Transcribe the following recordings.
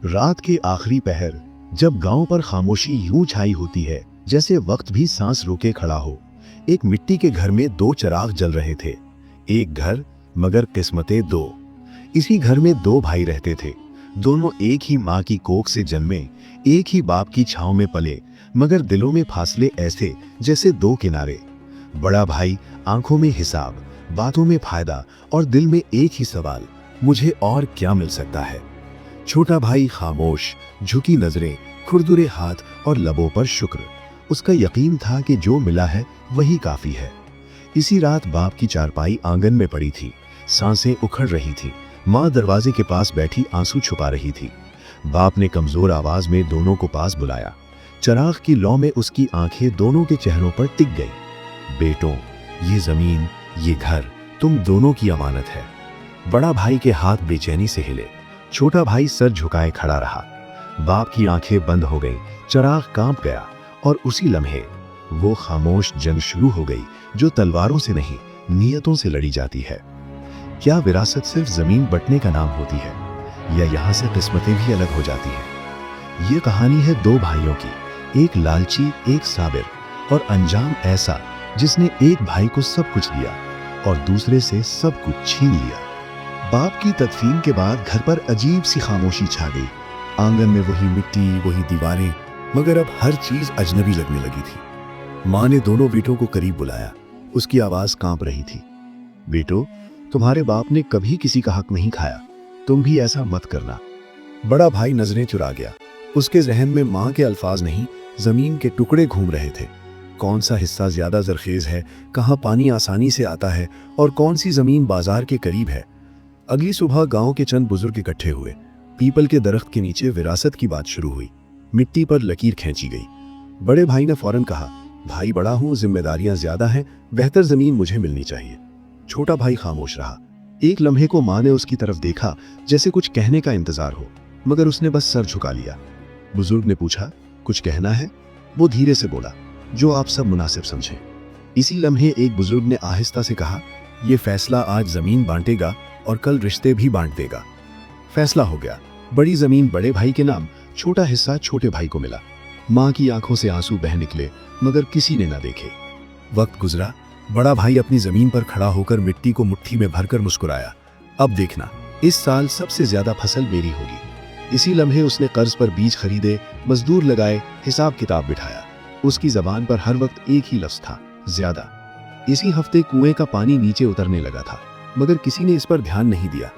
रात के आखिरी पहर, जब गांव पर खामोशी यूं छाई होती है जैसे वक्त भी सांस रोके खड़ा हो, एक मिट्टी के घर में दो चिराग जल रहे थे। एक घर, मगर किस्मतें दो। इसी घर में दो भाई रहते थे। दोनों एक ही माँ की कोख से जन्मे, एक ही बाप की छांव में पले, मगर दिलों में फासले ऐसे जैसे दो किनारे। बड़ा भाई आंखों में हिसाब, बातों में फायदा और दिल में एक ही सवाल, मुझे और क्या मिल सकता है। छोटा भाई खामोश, झुकी नजरें, खुरदुरे हाथ और लबों पर शुक्र। उसका यकीन था कि जो मिला है वही काफी है। इसी रात बाप की चारपाई आंगन में पड़ी थी। सांसें उखड़ रही थी। माँ दरवाजे के पास बैठी आंसू छुपा रही थी। बाप ने कमजोर आवाज में दोनों को पास बुलाया। चिराग की लौ में उसकी आंखें दोनों के चेहरों पर टिक गई। बेटों, ये जमीन, ये घर तुम दोनों की अमानत है। बड़ा भाई के हाथ बेचैनी से हिले। छोटा भाई सर झुकाए खड़ा रहा। बाप की आंखें बंद हो गईं, चिराग कांप गया और उसी लम्हे वो खामोश जंग शुरू हो गई जो तलवारों से नहीं, नियतों से लड़ी जाती है। क्या विरासत सिर्फ जमीन बंटने का नाम होती है, या यहाँ से किस्मतें भी अलग हो जाती हैं? ये कहानी है दो भाइयों की, एक लालची, एक साबिर, और अंजाम ऐसा जिसने एक भाई को सब कुछ दिया और दूसरे से सब कुछ छीन लिया। बाप की तदफीन के बाद घर पर अजीब सी खामोशी छा गई। आंगन में वही मिट्टी, वही दीवारें, मगर अब हर चीज अजनबी लगने लगी थी। माँ ने दोनों बेटों को करीब बुलाया। उसकी आवाज कांप रही थी। बेटो, तुम्हारे बाप ने कभी किसी का हक नहीं खाया, तुम भी ऐसा मत करना। बड़ा भाई नजरें चुरा गया। उसके जहन में माँ के अल्फाज नहीं, जमीन के टुकड़े घूम रहे थे। कौन सा हिस्सा ज्यादा जरखेज है, कहाँ पानी आसानी से आता है और कौन सी जमीन बाजार के करीब है। अगली सुबह गांव के चंद बुजुर्ग इकट्ठे हुए। पीपल के दरख्त के नीचे विरासत की बात शुरू हुई। मिट्टी पर लकीर खींची गई। बड़े भाई ने फौरन कहा, भाई बड़ा हूं, जिम्मेदारियां ज्यादा हैं, बेहतर जमीन मुझे मिलनी चाहिए। छोटा भाई खामोश रहा। एक लम्हे को माँ ने उसकी तरफ देखा जैसे कुछ कहने का इंतजार हो, मगर उसने बस सर झुका लिया। बुजुर्ग ने पूछा, कुछ कहना है? वो धीरे से बोला, जो आप सब मुनासिब समझें। इसी लम्हे एक बुजुर्ग ने आहिस्ता से कहा, यह फैसला आज जमीन बांटेगा और कल रिश्ते भी बांट देगा। फैसला हो गया। बड़ी जमीन बड़े भाई के नाम, छोटा हिस्सा छोटे भाई को मिला। माँ की आंखों से आंसू बह निकले, मगर किसी ने ना देखे। वक्त गुजरा। बड़ा भाई अपनी जमीन पर खड़ा होकर मिट्टी को मुट्ठी में भरकर मुस्कुराया। अब देखना, इस साल सबसे ज्यादा फसल मेरी होगी। इसी लम्हे उसने कर्ज पर बीज खरीदे, मजदूर लगाए, हिसाब किताब बिठाया। उसकी जबान पर हर वक्त एक ही लफ्ज था, ज्यादा। इसी हफ्ते कुएं का पानी नीचे उतरने लगा था, मगर किसी ने इस पर ध्यान नहीं दिया।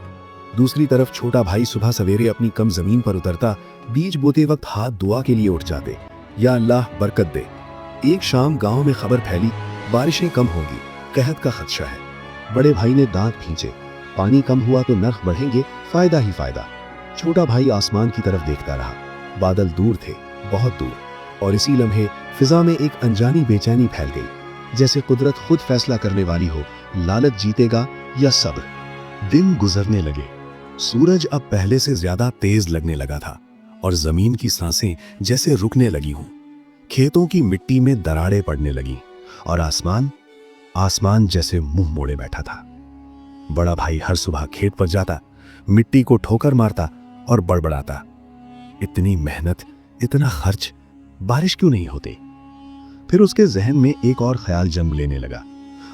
दूसरी तरफ छोटा भाई सुबह सवेरे अपनी कम जमीन पर उतरता, बीज बोते वक्त हाथ दुआ के लिए उठ जाते, या अल्लाह बरकत दे। एक शाम गांव में खबर फैली, बारिशें कम होगी, कहत का खदशा है। बड़े भाई ने दांत खींचे, पानी कम हुआ तो नर्ख बढ़ेंगे, फायदा ही फायदा। छोटा भाई आसमान की तरफ देखता रहा। बादल दूर थे, बहुत दूर, और इसी लम्हे फिजा में एक अनजानी बेचैनी फैल गई, जैसे कुदरत खुद फैसला करने वाली हो, लालच जीतेगा या सब्र। दिन गुजरने लगे। सूरज अब पहले से ज्यादा तेज लगने लगा था और जमीन की सांसें जैसे रुकने लगी हूं। खेतों की मिट्टी में दरारें पड़ने लगी और आसमान जैसे मुंह मोड़े बैठा था। बड़ा भाई हर सुबह खेत पर जाता, मिट्टी को ठोकर मारता और बड़बड़ाता, इतनी मेहनत, इतना खर्च, बारिश क्यों नहीं होती? फिर उसके जहन में एक और ख्याल जन्म लेने लगा।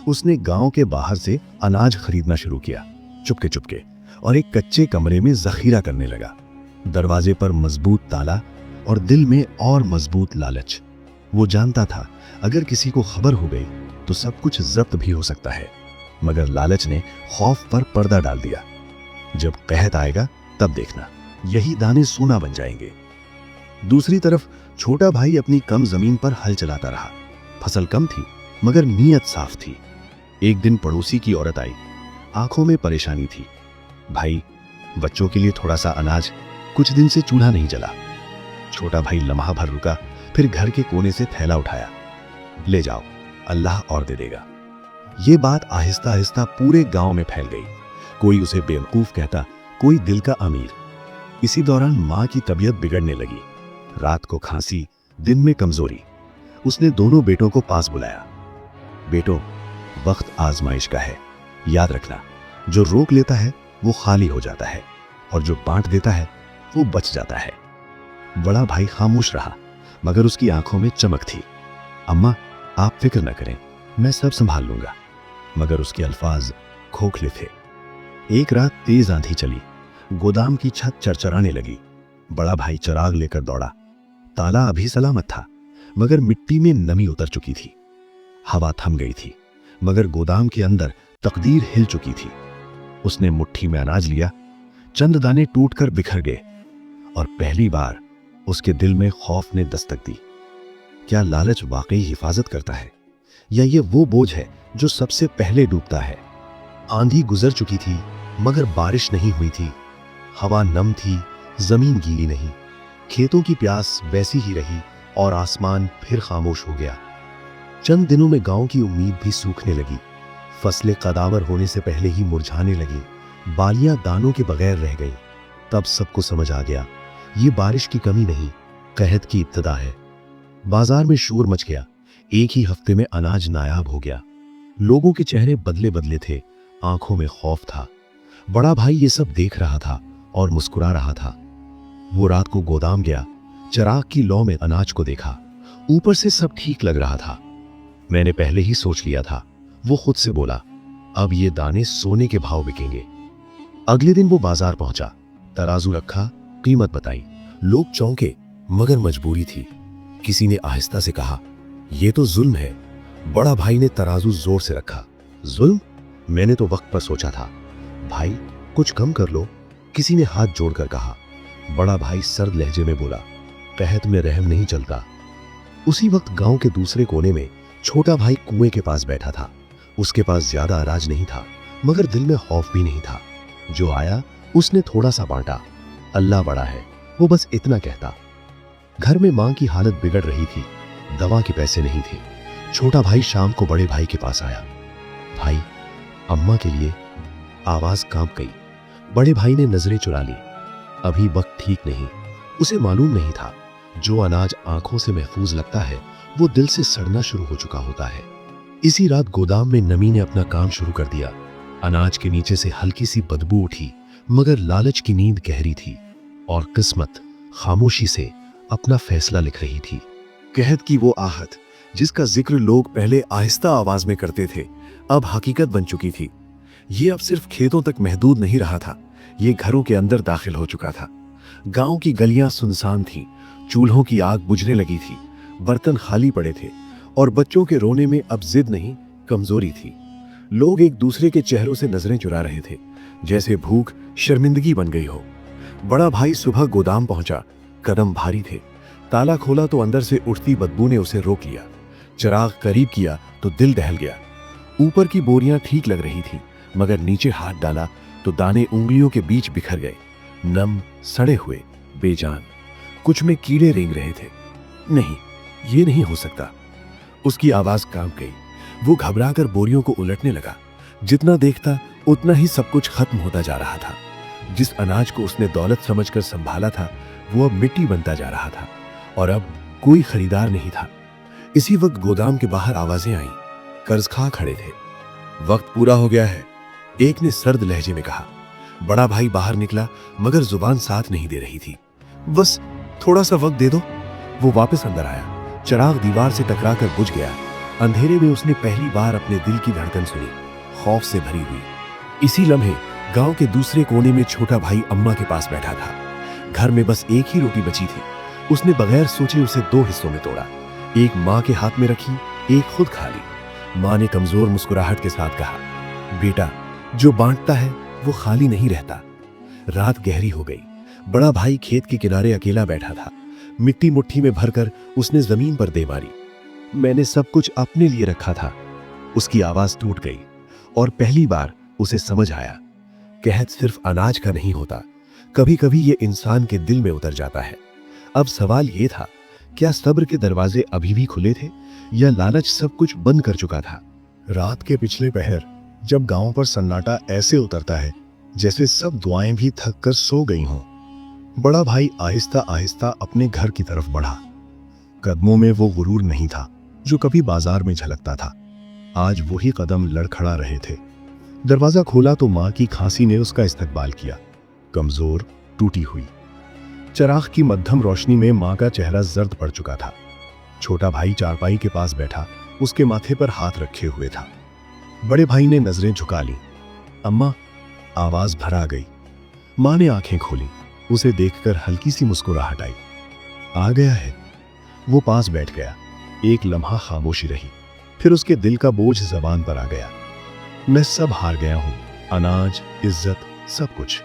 उसने गांव के बाहर से अनाज खरीदना शुरू किया, चुपके चुपके, और एक कच्चे कमरे में जखीरा करने लगा। दरवाजे पर मजबूत ताला और दिल में और मजबूत लालच। वो जानता था अगर किसी को खबर हो गई तो सब कुछ जब्त भी हो सकता है, मगर लालच ने खौफ पर पर्दा डाल दिया। जब कहत आएगा तब देखना, यही दाने सोना बन जाएंगे। दूसरी तरफ छोटा भाई अपनी कम जमीन पर हल चलाता रहा। फसल कम थी, मगर नीयत साफ थी। एक दिन पड़ोसी की औरत आई, आंखों में परेशानी थी। भाई, बच्चों के लिए थोड़ा सा अनाज, कुछ दिन से चूल्हा नहीं जला। छोटा भाई लम्हा भर रुका, फिर घर के कोने से थैला उठाया। ले जाओ, अल्लाह और दे देगा। ये बात आहिस्ता आहिस्ता पूरे गांव में फैल गई। कोई उसे बेवकूफ कहता, कोई दिल का अमीर। इसी दौरान माँ की तबीयत बिगड़ने लगी। रात को खांसी, दिन में कमजोरी। उसने दोनों बेटों को पास बुलाया। बेटो, वक्त आजमाइश का है, याद रखना, जो रोक लेता है वो खाली हो जाता है, और जो बांट देता है वो बच जाता है। बड़ा भाई खामोश रहा, मगर उसकी आंखों में चमक थी। अम्मा, आप फिक्र न करें, मैं सब संभाल लूंगा। मगर उसके अल्फाज खोखले थे। एक रात तेज आंधी चली, गोदाम की छत चरचराने लगी। बड़ा भाई चिराग लेकर दौड़ा। ताला अभी सलामत था, मगर मिट्टी में नमी उतर चुकी थी। हवा थम गई थी, मगर गोदाम के अंदर तकदीर हिल चुकी थी। उसने मुट्ठी में अनाज लिया, चंद दाने टूटकर बिखर गए, और पहली बार उसके दिल में खौफ ने दस्तक दी। क्या लालच वाकई हिफाजत करता है, या ये वो बोझ है जो सबसे पहले डूबता है? आंधी गुजर चुकी थी, मगर बारिश नहीं हुई थी। हवा नम थी, जमीन गीली नहीं। खेतों की प्यास वैसी ही रही, और आसमान फिर खामोश हो गया। चंद दिनों में गांव की उम्मीद भी सूखने लगी। फसलें कदावर होने से पहले ही मुरझाने लगी, बालियां दानों के बगैर रह गई। तब सबको समझ आ गया, ये बारिश की कमी नहीं, कहत की इब्तिदा है। बाजार में शोर मच गया। एक ही हफ्ते में अनाज नायाब हो गया। लोगों के चेहरे बदले बदले थे, आंखों में खौफ था। बड़ा भाई ये सब देख रहा था और मुस्कुरा रहा था। वो रात को गोदाम गया, चिराग की लौ में अनाज को देखा। ऊपर से सब ठीक लग रहा था। मैंने पहले ही सोच लिया था, वो खुद से बोला, अब ये दाने सोने के भाव बिकेंगे। अगले दिन वो बाजार पहुंचा, तराजू रखा, कीमत बताई। लोग चौंके, मगर मजबूरी थी। किसी ने आहिस्ता से कहा, यह तो जुल्म है। बड़ा भाई ने तराजू जोर से रखा। जुल्म? मैंने तो वक्त पर सोचा था। भाई, कुछ कम कर लो, किसी ने हाथ जोड़कर कहा। बड़ा भाई सर्द लहजे में बोला, कहत में रहम नहीं चलता। उसी वक्त गांव के दूसरे कोने में छोटा भाई कुएं के पास बैठा था। उसके पास ज्यादा अनाज नहीं था, मगर दिल में खौफ भी नहीं था। जो आया उसने थोड़ा सा बांटा। अल्लाह बड़ा है, वो बस इतना कहता। घर में मां की हालत बिगड़ रही थी, दवा के पैसे नहीं थे। छोटा भाई शाम को बड़े भाई के पास आया। भाई, अम्मा के लिए। आवाज कांप गई। बड़े भाई ने नजरें चुरा ली। अभी वक्त ठीक नहीं। उसे मालूम नहीं था, जो अनाज आंखों से महफूज लगता है, वो दिल से सड़ना शुरू हो चुका होता है। इसी रात गोदाम में नमी ने अपना काम शुरू कर दिया। अनाज के नीचे से हल्की सी बदबू उठी, मगर लालच की नींद गहरी थी, और किस्मत खामोशी से अपना फैसला लिख रही थी। कहत की वो आहट, जिसका जिक्र लोग पहले आहिस्ता आवाज में करते थे, अब हकीकत बन चुकी थी। ये अब सिर्फ खेतों तक महदूद नहीं रहा था, ये घरों के अंदर दाखिल हो चुका था। गांव की गलियां सुनसान थीं, चूल्हों की आग बुझने लगी थी, बर्तन खाली पड़े थे, और बच्चों के रोने में अब जिद नहीं, कमजोरी थी। लोग एक दूसरे के चेहरों से नजरें चुरा रहे थे, जैसे भूख शर्मिंदगी बन गई हो। बड़ा भाई सुबह गोदाम पहुंचा। कदम भारी थे। ताला खोला तो अंदर से उठती बदबू ने उसे रोक लिया। चिराग करीब किया तो दिल दहल गया। ऊपर की बोरियां ठीक लग रही थी, मगर नीचे हाथ डाला तो दाने उंगलियों के बीच बिखर गए, नम, सड़े हुए, बेजान। कुछ में कीड़े रेंग रहे थे। नहीं, ये नहीं हो सकता। उसकी आवाज कांप गई। वो घबराकर बोरियों को उलटने लगा। जितना देखता उतना ही सब कुछ खत्म होता जा रहा था। जिस अनाज को उसने दौलत समझकर संभाला था, वो अब मिट्टी बनता जा रहा था, और अब कोई खरीदार नहीं था। इसी वक्त गोदाम के बाहर आवाजें आईं। कर्ज खा खड़े थे। वक्त पूरा हो गया है, एक ने सर्द लहजे में कहा। बड़ा भाई बाहर निकला, मगर जुबान साथ नहीं दे रही थी। बस थोड़ा सा वक्त दे दो। वो वापस अंदर आया। चिराग दीवार से टकराकर बुझ गया। अंधेरे में उसने पहली बार अपने दिल की धड़कन सुनी, खौफ से भरी हुई। इसी लम्हे गांव के दूसरे कोने में छोटा भाई अम्मा के पास बैठा था। घर में बस एक ही रोटी बची थी। उसने बगैर सोचे उसे दो हिस्सों में तोड़ा। एक माँ के हाथ में रखी, एक खुद खा ली। माँ ने कमजोर मुस्कुराहट के साथ कहा, बेटा, जो बांटता है वो खाली नहीं रहता। रात गहरी हो गई। बड़ा भाई खेत के किनारे अकेला बैठा था। मिट्टी मुट्ठी में भरकर उसने जमीन पर दे मारी। मैंने सब कुछ अपने लिए रखा था। उसकी आवाज टूट गई, और पहली बार उसे समझ आया, कहत सिर्फ अनाज का नहीं होता, कभी कभी ये इंसान के दिल में उतर जाता है। अब सवाल ये था, क्या सब्र के दरवाजे अभी भी खुले थे, या लालच सब कुछ बंद कर चुका था? रात के पिछले पहर, जब गांव पर सन्नाटा ऐसे उतरता है जैसे सब दुआएं भी थक कर सो गई हों, बड़ा भाई आहिस्ता आहिस्ता अपने घर की तरफ बढ़ा। कदमों में वो गुरूर नहीं था जो कभी बाजार में झलकता था। आज वही कदम लड़खड़ा रहे थे। दरवाजा खोला तो माँ की खांसी ने उसका इस्तकबाल किया, कमजोर, टूटी हुई। चराग की मध्यम रोशनी में माँ का चेहरा जर्द पड़ चुका था। छोटा भाई चारपाई के पास बैठा उसके माथे पर हाथ रखे हुए था। बड़े भाई ने नजरें झुका ली। अम्मा, आवाज भर आ गई। माँ ने आंखें खोली। उसे देखकर हल्की सी मुस्कुराहट आई। आ गया है। वो पास बैठ गया। एक लम्हा खामोशी रही, फिर उसके दिल का बोझ जबान पर आ गया। मैं सब हार गया हूं, अनाज, इज्जत, सब कुछ।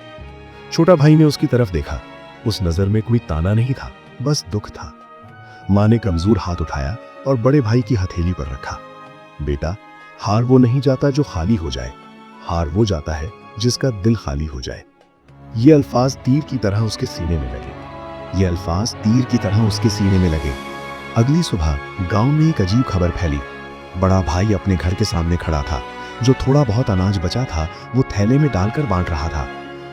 छोटा भाई ने उसकी तरफ देखा। उस नजर में कोई ताना नहीं था, बस दुख था। माँ ने कमजोर हाथ उठाया और बड़े भाई की हथेली पर रखा। बेटा, हार वो नहीं जाता जो खाली हो जाए, हार वो जाता है जिसका दिल खाली हो जाए। ये अल्फाज तीर की तरह उसके सीने में लगे। ये अल्फाज तीर की तरह उसके सीने में लगे। अगली सुबह गांव में एक अजीब खबर फैली। बड़ा भाई अपने घर के सामने खड़ा था। जो थोड़ा बहुत अनाज बचा था वो थैले में डालकर बांट रहा था।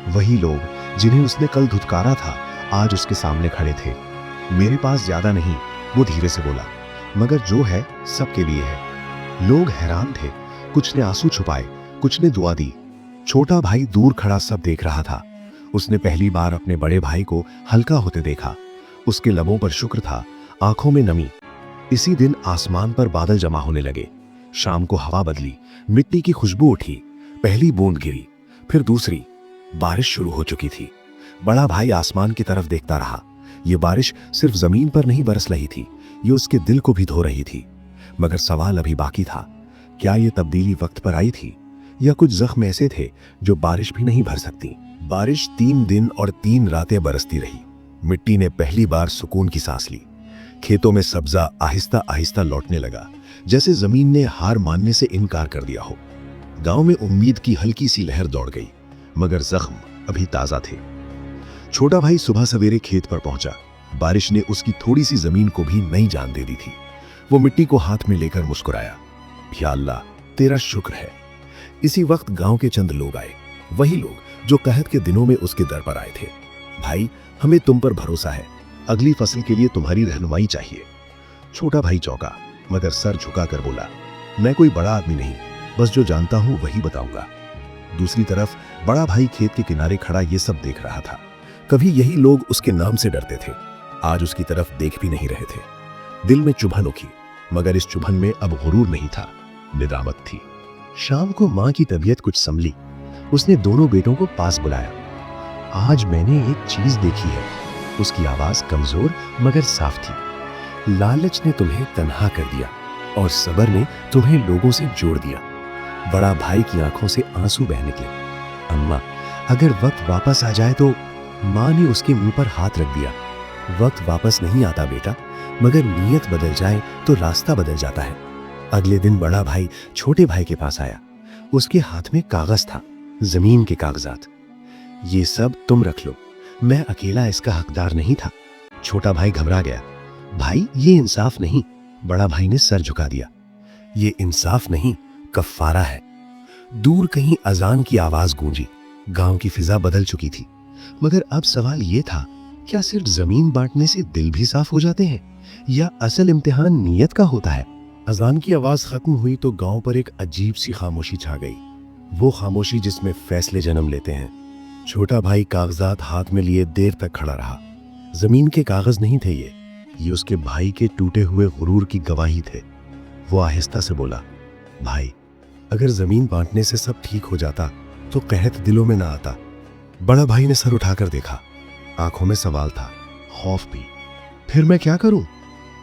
वही लोग जिन्हें उसने कल धुतकारा था आज उसके सामने खड़े थे। मेरे पास ज्यादा नहीं, वो धीरे से बोला, मगर जो है सबके लिए है। लोग हैरान थे। कुछ ने आंसू छुपाए, कुछ ने दुआ दी। छोटा भाई दूर खड़ा सब देख रहा था। उसने पहली बार अपने बड़े भाई को हल्का होते देखा। उसके लबों पर शुक्र था, आंखों में नमी। इसी दिन आसमान पर बादल जमा होने लगे। शाम को हवा बदली, मिट्टी की खुशबू उठी। पहली बूंद गिरी, फिर दूसरी। बारिश शुरू हो चुकी थी। बड़ा भाई आसमान की तरफ देखता रहा। ये बारिश सिर्फ जमीन पर नहीं बरस रही थी, ये उसके दिल को भी धो रही थी। मगर सवाल अभी बाकी था, क्या ये तब्दीली वक्त पर आई थी या कुछ जख्म ऐसे थे जो बारिश भी नहीं भर सकती। बारिश 3 दिन और 3 रातें बरसती रही। मिट्टी ने पहली बार सुकून की सांस ली। खेतों में सब्जा आहिस्ता आहिस्ता लौटने लगा, जैसे जमीन ने हार मानने से इनकार कर दिया हो। गांव में उम्मीद की हल्की सी लहर दौड़ गई, मगर जख्म अभी ताजा थे। छोटा भाई सुबह सवेरे खेत पर पहुंचा। बारिश ने उसकी थोड़ी सी जमीन को भी नई जान दे दी थी। वो मिट्टी को हाथ में लेकर मुस्कुराया, या अल्लाह, तेरा शुक्र है। इसी वक्त गांव के चंद लोग आए, वही लोग जो कहत के दिनों में उसके दर पर आए थे। भाई, हमें तुम पर भरोसा है, अगली फसल के लिए तुम्हारी रहनुमाई चाहिए। छोटा भाई चौंका, मगर सर झुकाकर बोला, मैं कोई बड़ा आदमी नहीं, बस जो जानता हूं वही बताऊंगा। दूसरी तरफ बड़ा भाई खेत के किनारे खड़ा ये सब देख रहा था। कभी यही लोग उसके नाम से डरते थे, आज उसकी तरफ देख भी नहीं रहे थे। दिल में चुभन उठी, मगर इस चुभन में अब गुरूर नहीं था, निदामत थी। शाम को मां की तबीयत कुछ संभली। उसने दोनों बेटों को पास बुलाया। आज मैंने एक चीज देखी है। उसकी आवाज कमजोर मगर साफ थी। लालच ने तुम्हें तन्हा कर दिया और सब्र ने तुम्हें लोगों से जोड़ दिया। बड़ा भाई की आंखों से आंसू बह निकले। अम्मा, अगर वक्त वापस आ जाए तो। मां ने उसके मुंह पर हाथ रख दिया। वक्त वापस नहीं आता बेटा, मगर नीयत बदल जाए तो रास्ता बदल जाता है। अगले दिन बड़ा भाई छोटे भाई के पास आया। उसके हाथ में कागज था, जमीन के कागजात। ये सब तुम रख लो, मैं अकेला इसका हकदार नहीं था। छोटा भाई घबरा गया। भाई, ये इंसाफ नहीं। बड़ा भाई ने सर झुका दिया। ये इंसाफ नहीं, कफ्फारा है। दूर कहीं अजान की आवाज गूंजी। गांव की फिजा बदल चुकी थी। मगर अब सवाल ये था, क्या सिर्फ जमीन बांटने से दिल भी साफ हो जाते हैं या असल इम्तिहान नीयत का होता है? अजान की आवाज खत्म हुई तो गांव पर एक अजीब सी खामोशी छा गई। वो खामोशी जिसमें फैसले जन्म लेते हैं। छोटा भाई कागजात हाथ में लिए देर तक खड़ा रहा। जमीन के कागज नहीं थे ये उसके भाई के टूटे हुए गुरूर की गवाही थे। वो आहिस्ता से बोला, भाई, अगर जमीन बांटने से सब ठीक हो जाता तो कहत दिलों में ना आता। बड़ा भाई ने सर उठाकर देखा। आंखों में सवाल था, खौफ भी। फिर मैं क्या करूं?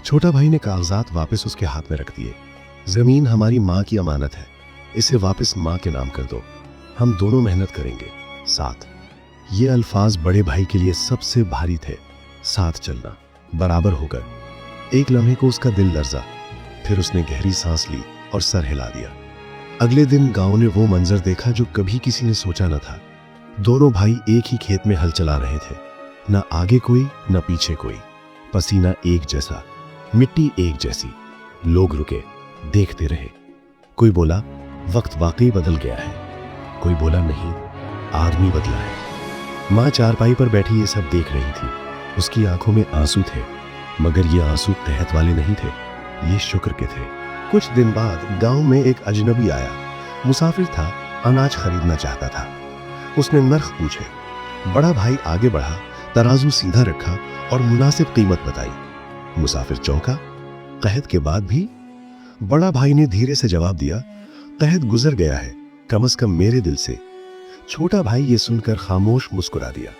छोटा भाई ने कागजात वापस उसके हाथ में रख दिए। जमीन हमारी माँ की अमानत है, इसे वापस माँ के नाम कर दो। हम दोनों मेहनत करेंगे साथ। ये अल्फाज बड़े भाई के लिए सबसे भारी थे। साथ चलना, बराबर होकर। एक लम्हे को उसका दिल लर्जा, फिर उसने गहरी सांस ली और सर हिला दिया। अगले दिन गांव ने वो मंजर देखा जो कभी किसी ने सोचा न था। दोनों भाई एक ही खेत में हल चला रहे थे। न आगे कोई न पीछे कोई, पसीना एक जैसा, मिट्टी एक जैसी। लोग रुके, देखते रहे। कोई बोला, वक्त वाकई बदल गया है। कोई बोला, नहीं, आदमी बदला है। माँ चारपाई पर बैठी ये सब देख रही थी। उसकी आंखों में आंसू थे, मगर ये आंसू तहत वाले नहीं थे, ये शुक्र के थे। कुछ दिन बाद गांव में एक अजनबी आया। मुसाफिर था, अनाज खरीदना चाहता था। उसने नर्ख पूछे। बड़ा भाई आगे बढ़ा तराजू सीधा रखा और मुनासिब कीमत बताई। मुसाफिर चौंका। कहत के बाद भी? बड़ा भाई ने धीरे से जवाब दिया, कहत गुजर गया है, कम से कम मेरे दिल से। छोटा भाई ये सुनकर खामोश मुस्कुरा दिया।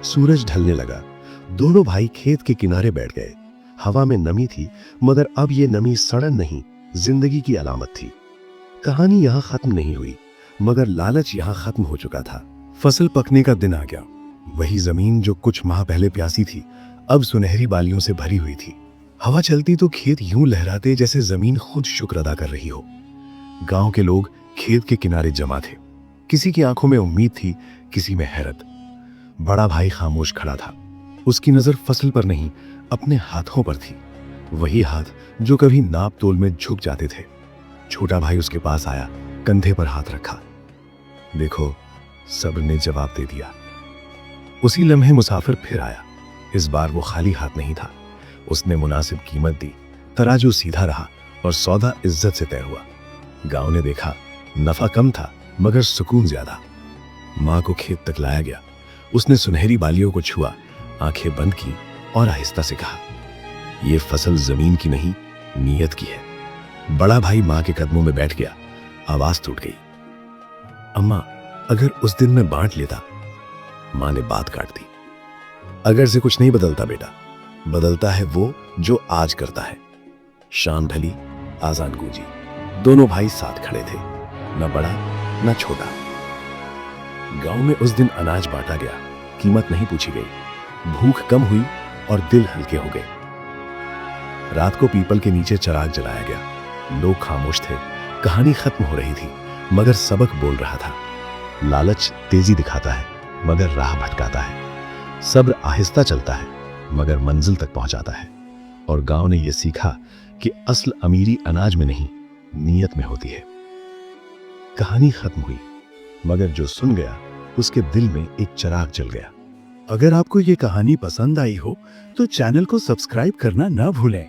सूरज ढलने लगा। दोनों भाई खेत के किनारे बैठ गए। हवा में नमी थी, मगर अब ये नमी सड़न नहीं, जिंदगी की अलामत थी। कहानी यहां खत्म नहीं हुई, मगर लालच यहां खत्म हो चुका था। फसल पकने का दिन आ गया। वही जमीन जो कुछ माह पहले प्यासी थी, अब सुनहरी बालियों से भरी हुई थी। हवा चलती तो खेत यूं लहराते जैसे जमीन खुद शुक्र अदा कर रही हो। गांव के लोग खेत के किनारे जमा थे। किसी की आंखों में उम्मीद थी, किसी में हैरत। बड़ा भाई खामोश खड़ा था। उसकी नजर फसल पर नहीं, अपने हाथों पर थी। वही हाथ जो कभी नाप तोल में झुक जाते थे। छोटा भाई उसके पास आया, कंधे पर हाथ रखा। देखो, सब्र ने जवाब दे दिया। उसी लम्हे मुसाफिर फिर आया। इस बार वो खाली हाथ नहीं था। उसने मुनासिब कीमत दी, तराजू सीधा रहा और सौदा इज्जत से तय हुआ। गांव ने देखा, नफा कम था मगर सुकून ज्यादा। मां को खेत तक लाया गया। उसने सुनहरी बालियों को छुआ, आंखें बंद की और आहिस्ता से कहा, यह फसल जमीन की नहीं, नीयत की है। बड़ा भाई मां के कदमों में बैठ गया। आवाज टूट गई, अम्मा, अगर उस दिन मैं बांट लेता। मां ने बात काट दी। अगर से कुछ नहीं बदलता बेटा, बदलता है वो जो आज करता है। शाम ढली, आजान गूंजी। दोनों भाई साथ खड़े थे, न बड़ा न छोटा। गांव में उस दिन अनाज बांटा गया। कीमत नहीं पूछी गई। भूख कम हुई और दिल हल्के हो गए। रात को पीपल के नीचे चिराग जलाया गया। लोग खामोश थे। कहानी खत्म हो रही थी, मगर सबक बोल रहा था। लालच तेजी दिखाता है, मगर राह भटकाता है। सब्र आहिस्ता चलता है, मगर मंजिल तक पहुंचाता है। और गांव ने यह सीखा कि असल अमीरी अनाज में नहीं, नीयत में होती है। कहानी खत्म हुई, मगर जो सुन गया उसके दिल में एक चिराग जल गया। अगर आपको ये कहानी पसंद आई हो तो चैनल को सब्सक्राइब करना ना भूलें।